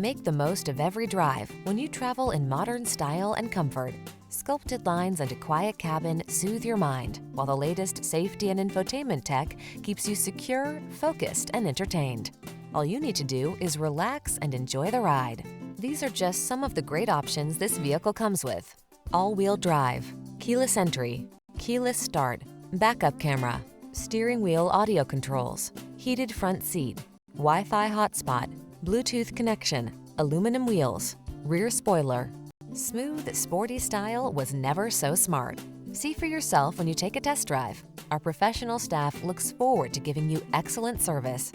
Make the most of every drive when you travel in modern style and comfort. Sculpted lines and a quiet cabin soothe your mind, while the latest safety and infotainment tech keeps you secure, focused, and entertained. All you need to do is relax and enjoy the ride. These are just some of the great options this vehicle comes with: all-wheel drive, keyless entry, keyless start, backup camera, steering wheel audio controls, heated front seat, Wi-Fi hotspot, Bluetooth connection, aluminum wheels, rear spoiler. Smooth, sporty style was never so smart. See for yourself when you take a test drive. Our professional staff looks forward to giving you excellent service.